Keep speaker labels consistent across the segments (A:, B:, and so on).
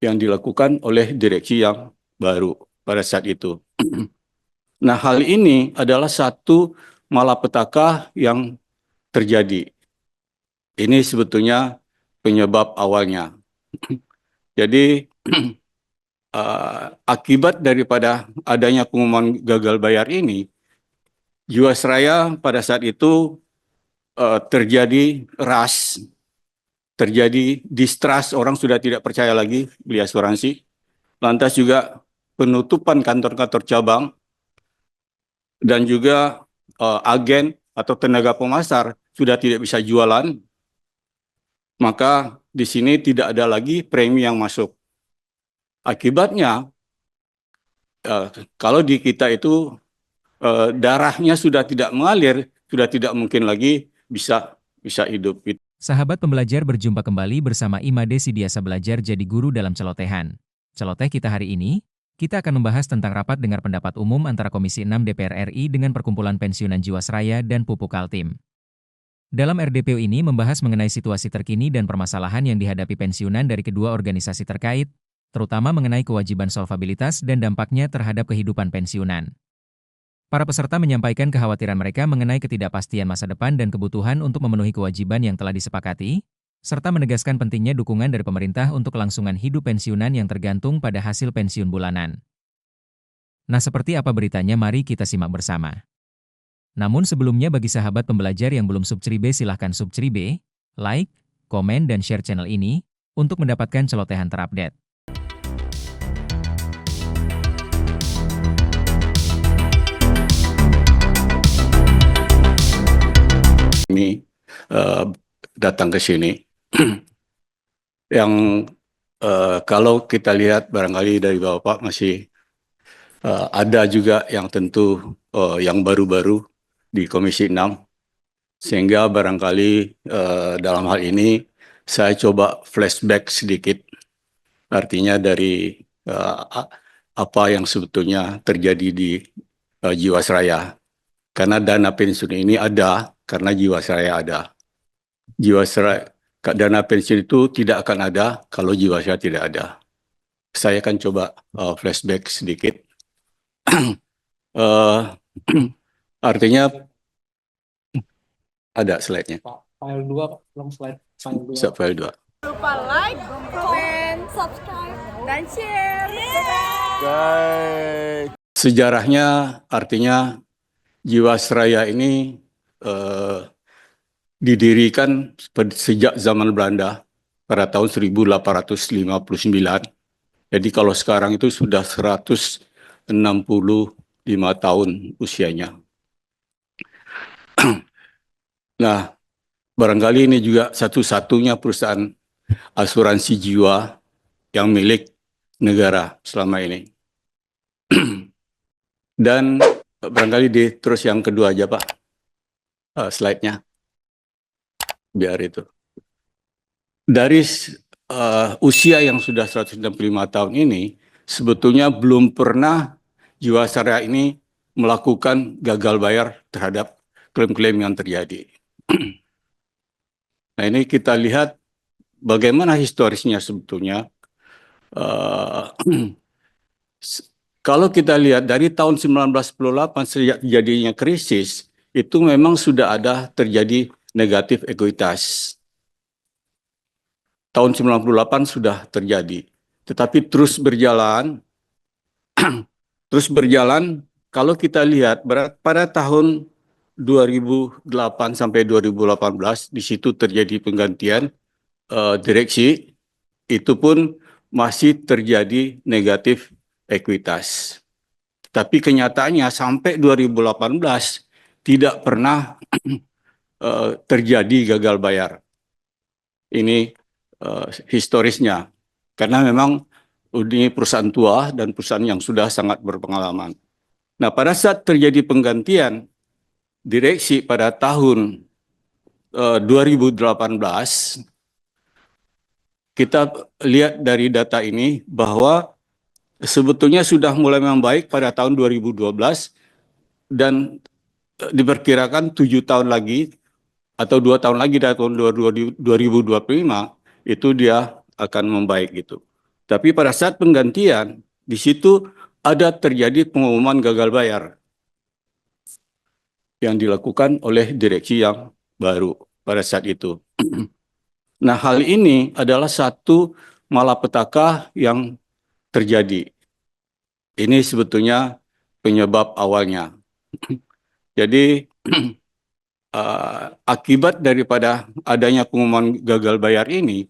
A: yang dilakukan oleh direksi yang baru pada saat itu. Nah, hal ini adalah satu malapetaka yang terjadi. Ini sebetulnya penyebab awalnya. Jadi, akibat daripada adanya pengumuman gagal bayar ini, Jiwasraya pada saat itu terjadi rush, terjadi distrust, orang sudah tidak percaya lagi beli asuransi. Lantas juga penutupan kantor-kantor cabang dan juga agen atau tenaga pemasar sudah tidak bisa jualan, maka di sini tidak ada lagi premi yang masuk. Akibatnya, kalau di kita itu darahnya sudah tidak mengalir, sudah tidak mungkin lagi bisa hidup.
B: Sahabat pembelajar, berjumpa kembali bersama Imade Sidiasa Belajar Jadi Guru dalam Celotehan. Celoteh kita hari ini, kita akan membahas tentang rapat dengar pendapat umum antara Komisi 6 DPR RI dengan Perkumpulan Pensiunan Jiwasraya dan Pupuk Kaltim. Dalam RDPU ini membahas mengenai situasi terkini dan permasalahan yang dihadapi pensiunan dari kedua organisasi terkait, terutama mengenai kewajiban solvabilitas dan dampaknya terhadap kehidupan pensiunan. Para peserta menyampaikan kekhawatiran mereka mengenai ketidakpastian masa depan dan kebutuhan untuk memenuhi kewajiban yang telah disepakati, serta menegaskan pentingnya dukungan dari pemerintah untuk kelangsungan hidup pensiunan yang tergantung pada hasil pensiun bulanan. Nah, seperti apa beritanya, mari kita simak bersama. Namun sebelumnya, bagi sahabat pembelajar yang belum subscribe, silahkan subscribe, like, komen, dan share channel ini untuk mendapatkan celotehan terupdate.
A: Ini datang ke sini. Yang kalau kita lihat barangkali dari Bapak masih ada juga yang tentu yang baru-baru di Komisi 6, sehingga barangkali dalam hal ini saya coba flashback sedikit, artinya dari apa yang sebetulnya terjadi di Jiwasraya. Karena dana pensiun ini ada karena Jiwasraya ada. Dana pensiun itu tidak akan ada kalau Jiwasraya tidak ada. Saya akan coba flashback sedikit. Artinya ada slide-nya.
C: File 2, Pak. Belum slide. File 2.
A: Bisa file 2.
D: Lupa like, comment, subscribe, dan share.
A: Sejarahnya artinya Jiwasraya ini didirikan sejak zaman Belanda pada tahun 1859. Jadi kalau sekarang itu sudah 165 tahun usianya. Nah, barangkali ini juga satu-satunya perusahaan asuransi jiwa yang milik negara selama ini. Dan barangkali terus yang kedua aja, Pak, slide-nya. Biar itu. Dari usia yang sudah 165 tahun ini, sebetulnya belum pernah Jiwasraya ini melakukan gagal bayar terhadap klaim-klaim yang terjadi. Nah, ini kita lihat bagaimana historisnya sebetulnya. Kalau kita lihat dari tahun 1998 sejak terjadinya krisis, itu memang sudah ada terjadi negatif ekuitas. Tahun 98 sudah terjadi, tetapi terus berjalan. Kalau kita lihat pada tahun 2008 sampai 2018, di situ terjadi penggantian direksi, itu pun masih terjadi negatif ekuitas. Tapi kenyataannya sampai 2018 tidak pernah terjadi gagal bayar. Ini historisnya, karena memang ini perusahaan tua dan perusahaan yang sudah sangat berpengalaman. Nah, pada saat terjadi penggantian direksi pada tahun 2018, kita lihat dari data ini bahwa sebetulnya sudah mulai membaik pada tahun 2012 dan diperkirakan 7 tahun lagi atau 2 tahun lagi dari tahun 2025 itu dia akan membaik gitu. Tapi pada saat penggantian, di situ ada terjadi pengumuman gagal bayar yang dilakukan oleh direksi yang baru pada saat itu. Nah, hal ini adalah satu malapetaka yang terjadi. Ini sebetulnya penyebab awalnya. Jadi, akibat daripada adanya pengumuman gagal bayar ini,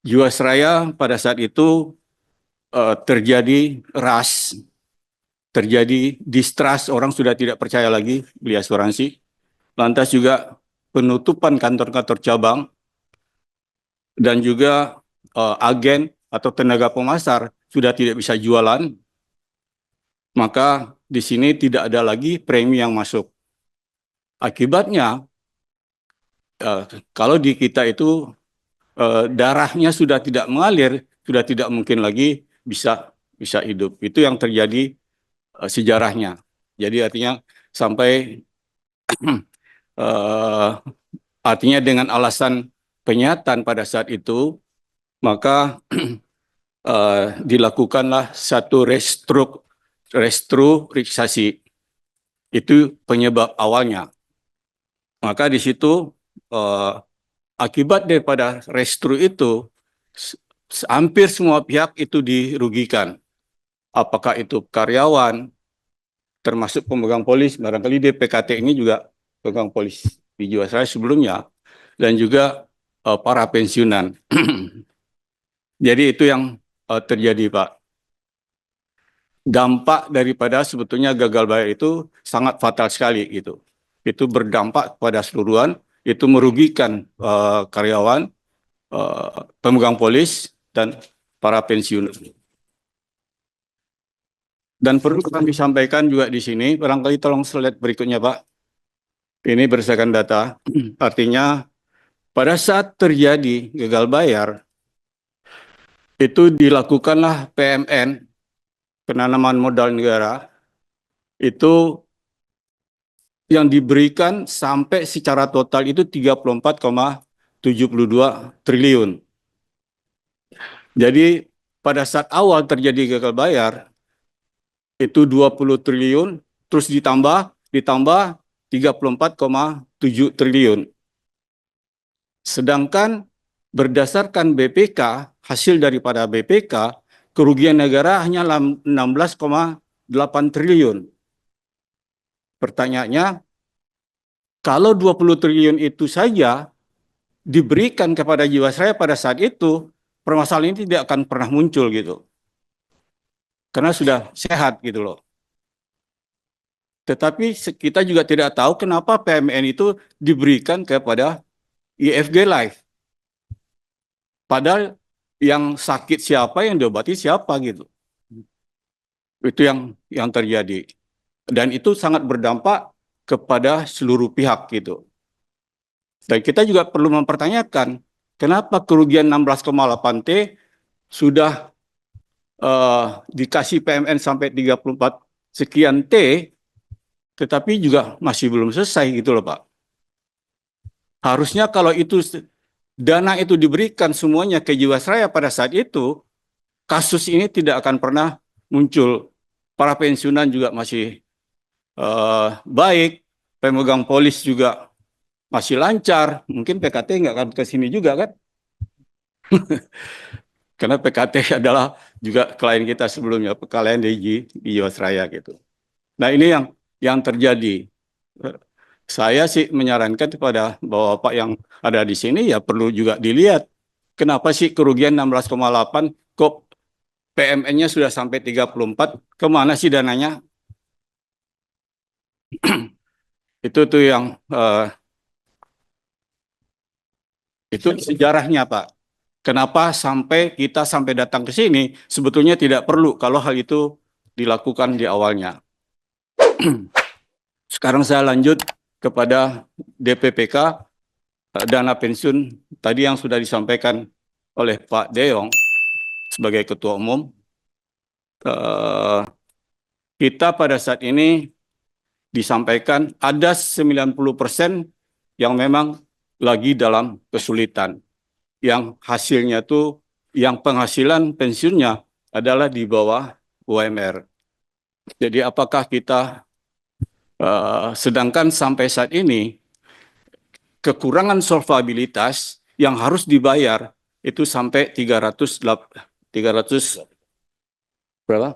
A: Jiwasraya pada saat itu terjadi rush, terjadi distrust, orang sudah tidak percaya lagi beli asuransi. Lantas juga penutupan kantor-kantor cabang dan juga agen atau tenaga pemasar sudah tidak bisa jualan, maka di sini tidak ada lagi premi yang masuk. Akibatnya, kalau di kita itu darahnya sudah tidak mengalir, sudah tidak mungkin lagi bisa hidup. Itu yang terjadi sejarahnya. Jadi artinya sampai artinya dengan alasan penyihatan pada saat itu, maka dilakukanlah satu restrukturisasi. Itu penyebab awalnya. Maka di situ akibat daripada restru itu, hampir semua pihak itu dirugikan. Apakah itu karyawan, termasuk pemegang polis, barangkali di PKT ini juga pemegang polis di Jiwasraya sebelumnya, dan juga para pensiunan. Jadi itu yang terjadi, Pak. Dampak daripada sebetulnya gagal bayar itu sangat fatal sekali gitu. Itu berdampak pada seluruhan, itu merugikan karyawan, pemegang polis, dan para pensiunan. Dan perlu kami sampaikan juga di sini, barangkali tolong slide berikutnya, Pak. Ini berdasarkan data, artinya pada saat terjadi gagal bayar, itu dilakukanlah PMN, penanaman modal negara, itu yang diberikan sampai secara total itu 34,72 triliun. Jadi pada saat awal terjadi gagal bayar, itu 20 triliun, terus ditambah 34,7 triliun. Sedangkan berdasarkan BPK, hasil daripada BPK, kerugian negara hanya 16,8 triliun. Pertanyaannya, kalau 20 triliun itu saja diberikan kepada Jiwasraya pada saat itu, permasalahan ini tidak akan pernah muncul gitu. Karena sudah sehat gitu loh. Tetapi kita juga tidak tahu kenapa PMN itu diberikan kepada IFG Life. Padahal yang sakit siapa, yang diobati siapa gitu. Itu yang terjadi. Dan itu sangat berdampak kepada seluruh pihak gitu. Dan kita juga perlu mempertanyakan kenapa kerugian 16,8 T sudah dikasih PMN sampai 34 sekian T, tetapi juga masih belum selesai gitu loh Pak. Harusnya kalau itu dana itu diberikan semuanya ke Jiwasraya pada saat itu, kasus ini tidak akan pernah muncul. Para pensiunan juga masih baik, pemegang polis juga masih lancar, mungkin PKT nggak akan ke sini juga kan? Karena PKT adalah juga klien kita sebelumnya, klien di Jiwasraya gitu. Nah ini yang terjadi. Saya sih menyarankan kepada Bapak yang ada di sini ya perlu juga dilihat. Kenapa sih kerugian 16,8 kok PMN-nya sudah sampai 34, kemana sih dananya? Itu tuh yang itu sejarahnya Pak. Kenapa kita sampai datang ke sini sebetulnya tidak perlu kalau hal itu dilakukan di awalnya. Sekarang saya lanjut kepada DPPK, dana pensiun tadi yang sudah disampaikan oleh Pak Deong sebagai Ketua Umum. Kita pada saat ini disampaikan ada 90% yang memang lagi dalam kesulitan, yang hasilnya itu yang penghasilan pensiunnya adalah di bawah UMR. Jadi apakah kita sedangkan sampai saat ini kekurangan solvabilitas yang harus dibayar itu sampai 300 berapa?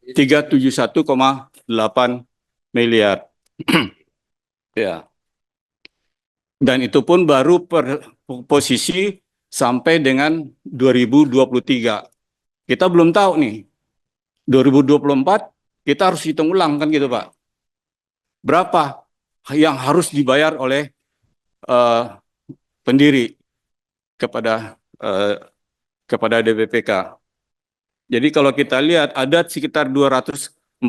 A: 371,8 miliar. Ya. Dan itu pun baru per posisi sampai dengan 2023. Kita belum tahu nih. 2024 kita harus hitung ulang kan gitu, Pak. Berapa yang harus dibayar oleh pendiri kepada DBPK. Jadi kalau kita lihat ada sekitar 2.300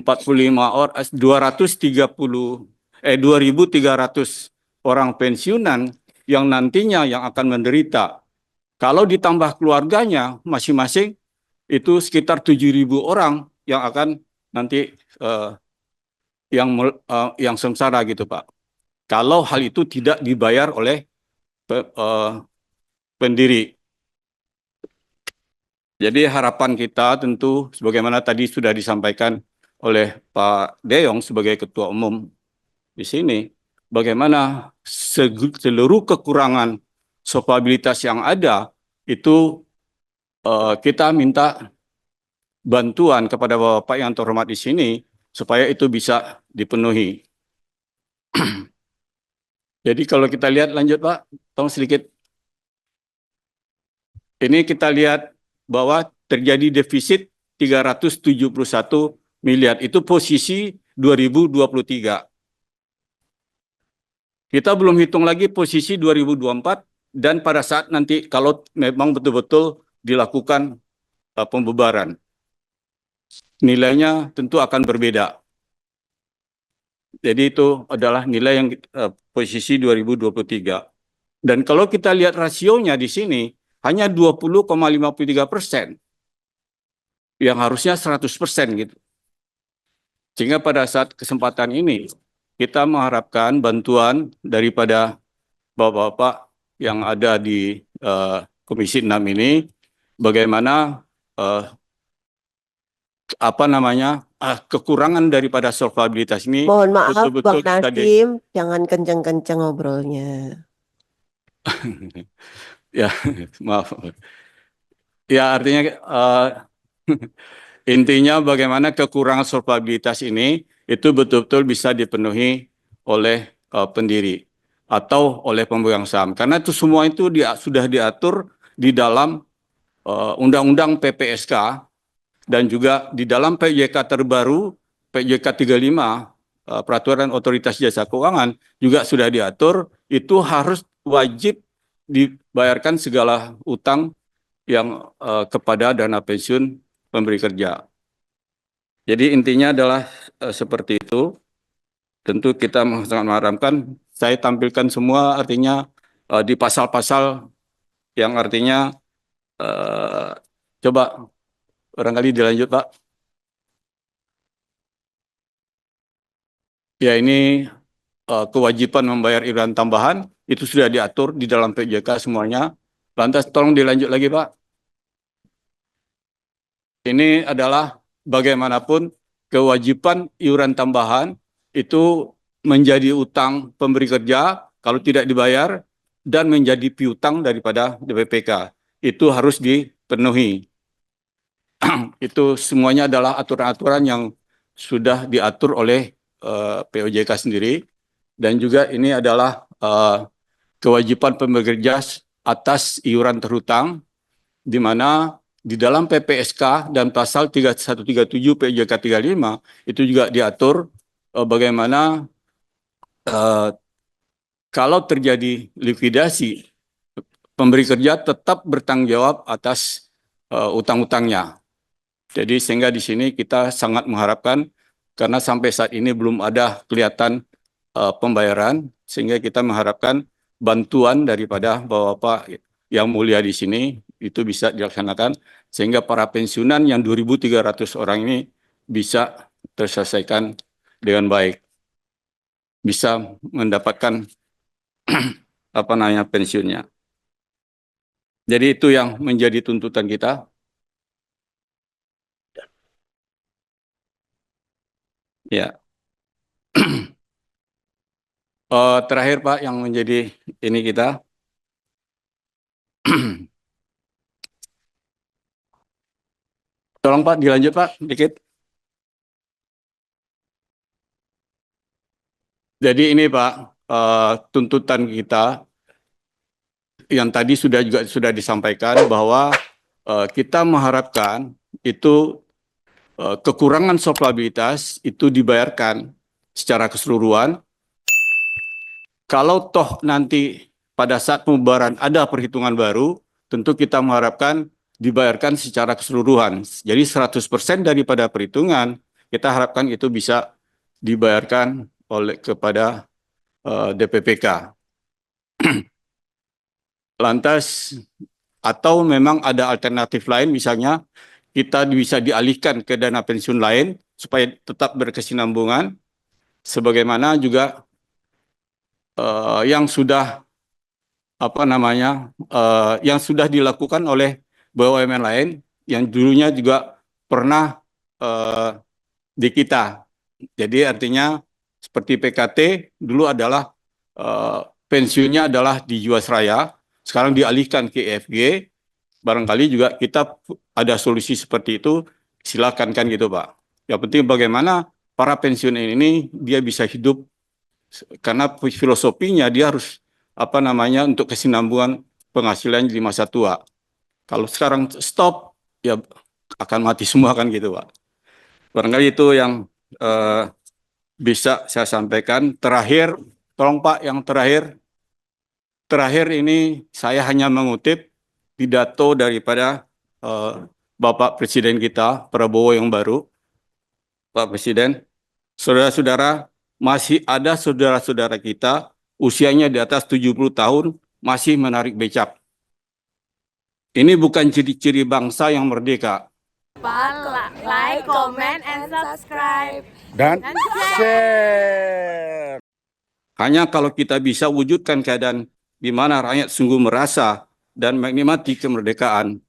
A: orang pensiunan yang nantinya yang akan menderita. Kalau ditambah keluarganya masing-masing itu sekitar 7.000 orang yang akan nanti yang sengsara gitu, Pak. Kalau hal itu tidak dibayar oleh pendiri. Jadi harapan kita tentu sebagaimana tadi sudah disampaikan oleh Pak Deyong sebagai Ketua Umum di sini, bagaimana seluruh kekurangan solvabilitas yang ada itu kita minta bantuan kepada Bapak yang terhormat di sini supaya itu bisa dipenuhi. Jadi kalau kita lihat lanjut Pak, tolong sedikit. Ini kita lihat bahwa terjadi defisit 371 miliar. Itu posisi 2023. Kita belum hitung lagi posisi 2024 dan pada saat nanti kalau memang betul-betul dilakukan pembebaran. Nilainya tentu akan berbeda. Jadi itu adalah nilai yang posisi 2023. Dan kalau kita lihat rasionya di sini, hanya 20,53%, yang harusnya 100% gitu. Sehingga pada saat kesempatan ini, kita mengharapkan bantuan daripada Bapak-Bapak yang ada di Komisi 6 ini, bagaimana kekurangan daripada solvabilitas ini.
E: Mohon maaf,
A: betul-betul
E: Bang Nasim, jangan kenceng-kenceng ngobrolnya.
A: Ya, maaf. Ya, artinya intinya bagaimana kekurangan solvabilitas ini itu betul-betul bisa dipenuhi oleh pendiri atau oleh pemegang saham. Karena itu semua itu sudah diatur di dalam Undang-Undang PPSK dan juga di dalam PJK terbaru, PJK 35, Peraturan Otoritas Jasa Keuangan juga sudah diatur, itu harus wajib dibayarkan segala utang yang kepada dana pensiun pemberi kerja. Jadi intinya adalah seperti itu. Tentu kita sangat mengharapkan, saya tampilkan semua artinya di pasal-pasal yang artinya coba barangkali dilanjut Pak. Ya ini kewajiban membayar iuran tambahan itu sudah diatur di dalam PJK semuanya. Lantas tolong dilanjut lagi Pak. Ini adalah bagaimanapun kewajiban iuran tambahan itu menjadi utang pemberi kerja kalau tidak dibayar dan menjadi piutang daripada DPPK. Itu harus dipenuhi. Itu semuanya adalah aturan-aturan yang sudah diatur oleh POJK sendiri dan juga ini adalah kewajiban pemberi kerja atas iuran terhutang di mana di dalam PPSK dan pasal 3137 PJK 35 itu juga diatur bagaimana kalau terjadi likuidasi pemberi kerja tetap bertanggung jawab atas utang-utangnya. Jadi sehingga di sini kita sangat mengharapkan karena sampai saat ini belum ada kelihatan pembayaran sehingga kita mengharapkan bantuan daripada Bapak-Bapak yang mulia di sini itu bisa dilaksanakan sehingga para pensiunan yang 2.300 orang ini bisa terselesaikan dengan baik. Bisa mendapatkan pensiunnya. Jadi itu yang menjadi tuntutan kita. Ya. Terakhir Pak yang menjadi ini kita. Tolong Pak dilanjut Pak dikit. Jadi ini Pak, tuntutan kita yang tadi sudah disampaikan bahwa kita mengharapkan itu kekurangan solvabilitas itu dibayarkan secara keseluruhan. Kalau toh nanti pada saat pembubaran ada perhitungan baru, tentu kita mengharapkan dibayarkan secara keseluruhan. Jadi 100% daripada perhitungan kita harapkan itu bisa dibayarkan kepada DPPK. Lantas atau memang ada alternatif lain, misalnya kita bisa dialihkan ke dana pensiun lain supaya tetap berkesinambungan, sebagaimana juga yang sudah yang sudah dilakukan oleh BUMN lain yang dulunya juga pernah di kita. Jadi artinya seperti PKT dulu adalah pensiunnya adalah di Jiwasraya, sekarang dialihkan ke EFG. Barangkali juga kita ada solusi seperti itu, silakan kan gitu Pak. Yang penting bagaimana para pensiun ini dia bisa hidup, karena filosofinya dia harus untuk kesinambungan penghasilan di masa tua. Kalau sekarang stop ya akan mati semua kan gitu Pak. Barangkali itu yang bisa saya sampaikan. Terakhir, tolong Pak yang terakhir ini saya hanya mengutip pidato daripada Bapak Presiden kita, Prabowo yang baru. Pak Presiden, saudara-saudara, masih ada saudara-saudara kita usianya di atas 70 tahun masih menarik becak. Ini bukan ciri-ciri bangsa yang merdeka.
D: Like, comment, and subscribe.
F: Dan share.
A: Hanya kalau kita bisa wujudkan keadaan di mana rakyat sungguh merasa dan menikmati kemerdekaan,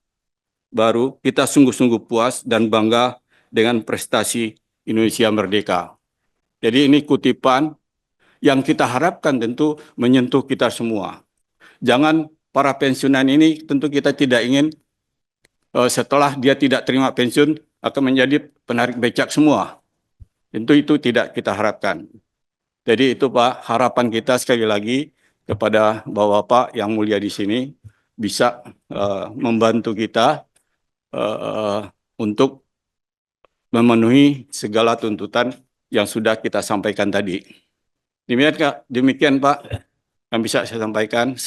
A: baru kita sungguh-sungguh puas dan bangga dengan prestasi Indonesia merdeka. Jadi ini kutipan yang kita harapkan tentu menyentuh kita semua. Jangan para pensiunan ini tentu kita tidak ingin setelah dia tidak terima pensiun akan menjadi penarik becak semua. Tentu itu tidak kita harapkan. Jadi itu Pak, harapan kita sekali lagi kepada Bapak-Bapak yang mulia di sini bisa membantu kita untuk memenuhi segala tuntutan yang sudah kita sampaikan tadi. Demikian Pak yang bisa saya sampaikan.